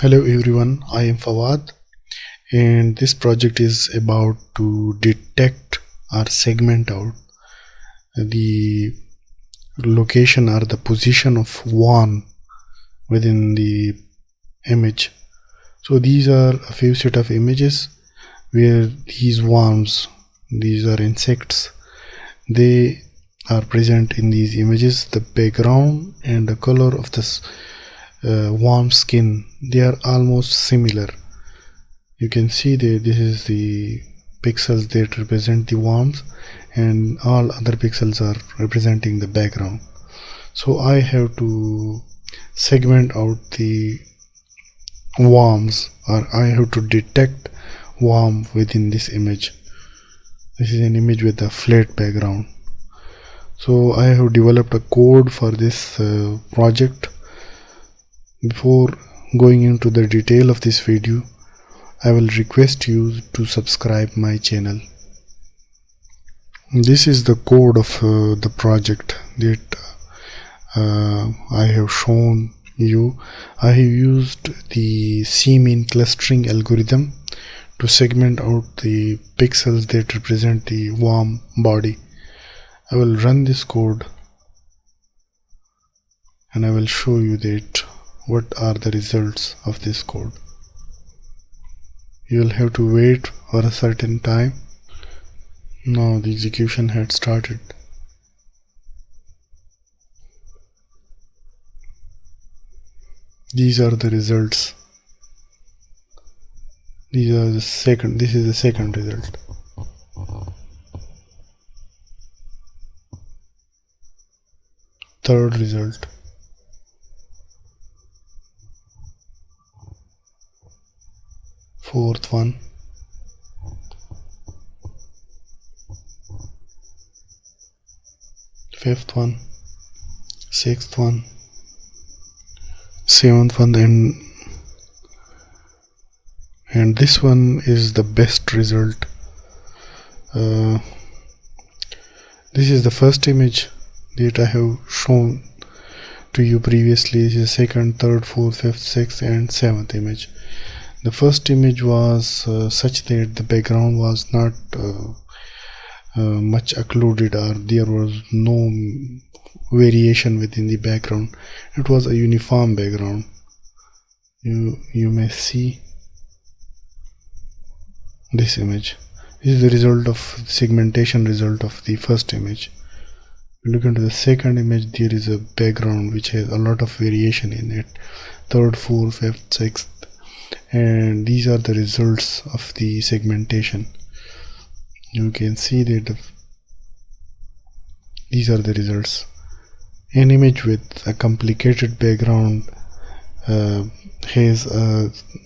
Hello everyone, I am Fawad, and this project is about to detect or segment out the location or the position of worm within the image. So these are a few set of images where these worms, these are insects, they are present in these images. The background and the color of this worm skin, they are almost similar. You can see that this is the pixels that represent the worms and all other pixels are representing the background. So I have to segment out the worms, or I have to detect worm within this image. This is an image with a flat background. So I have developed a code for this project. Before going into the detail of this video, I will request you to subscribe my channel. This is the code of the project that I have shown you. I have used the C-mean clustering algorithm to segment out the pixels that represent the worm body. I will run this code and I will show you that what are the results of this code. You will have to wait for a certain time. Now the execution had started. These are the results. This is the second result. Third result. Fourth one. Fifth one. Sixth one. Seventh one, and this one is the best result. This is the first image that I have shown to you previously. This is second, third, fourth, fifth, sixth and seventh image. The first image was such that the background was not much occluded, or there was no variation within the background. It was a uniform background. You may see this image. This is the result of segmentation result of the first image. Look into the second image. There is a background which has a lot of variation in it. Third, fourth, fifth, sixth, and these are the results of the segmentation. You can see that these are the results. An image with a complicated background has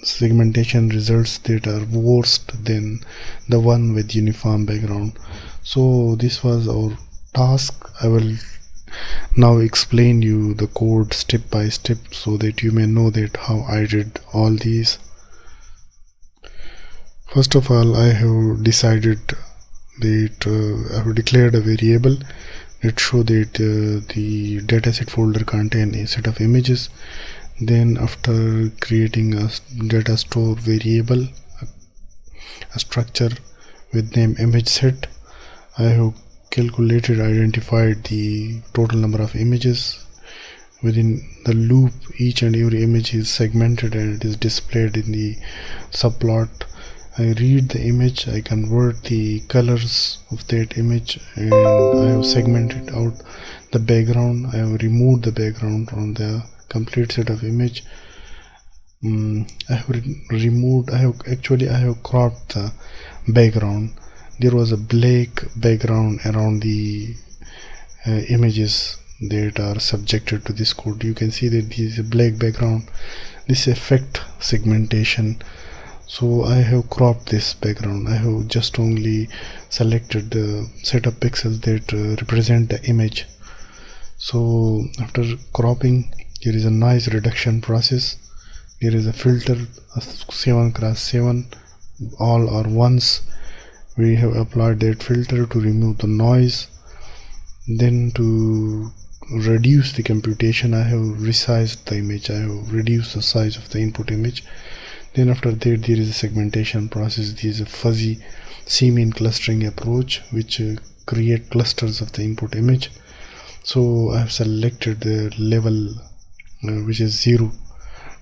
segmentation results that are worse than the one with uniform background. So this was our task. I will now explain you the code step by step so that you may know that how I did all these. First of all, I have decided that I have declared a variable that show that the dataset folder contain a set of images. Then after creating a data store variable, a structure with name image set, I have identified the total number of images. Within the loop, each and every image is segmented and it is displayed in the subplot. I read the image, I convert the colors of that image, and I have segmented out the background. I have removed the background from the complete set of image. I have cropped the background. There was a black background around the images that are subjected to this code. You can see that this is a black background. This affect segmentation. So I have cropped this background. I have just only selected the set of pixels that represent the image. So after cropping, there is a noise reduction process. There is a filter, a 7x7, all are ones. We have applied that filter to remove the noise. Then to reduce the computation, I have resized the image, I have reduced the size of the input image. Then after that there is a segmentation process. This is a fuzzy C-mean clustering approach which create clusters of the input image. So I have selected the level which is 0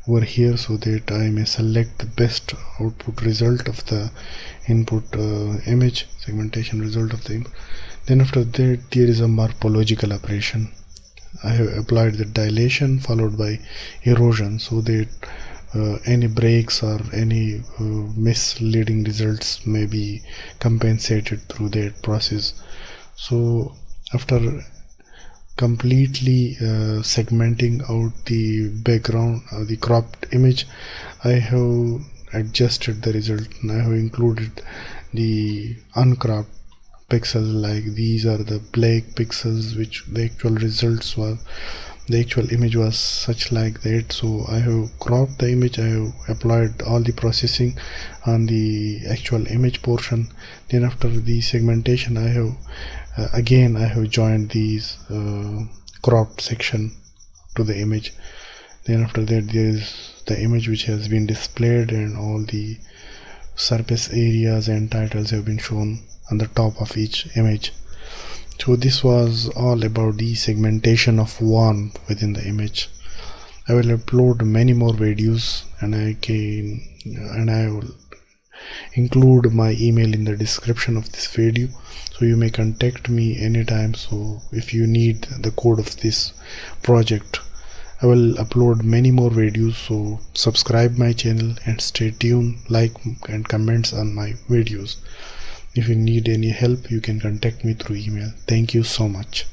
over here, so that I may select the best output result of the input image, segmentation result of the input. Then after that there is a morphological operation. I have applied the dilation followed by erosion, so that any breaks or any misleading results may be compensated through that process. So after completely segmenting out the background, the cropped image, I have adjusted the result, and I have included the uncropped pixels. Like these are the black pixels which the actual results were, the actual image was such like that. So I have cropped the image, I have applied all the processing on the actual image portion. Then after the segmentation I have again I have joined these cropped section to the image. Then after that there is the image which has been displayed, and all the surface areas and titles have been shown on the top of each image. So this was all about the segmentation of worm within the image. I will upload many more videos, and I will include my email in the description of this video, so you may contact me anytime. So if you need the code of this project, I will upload many more videos. So subscribe my channel and stay tuned, like and comments on my videos. If you need any help, you can contact me through email. Thank you so much.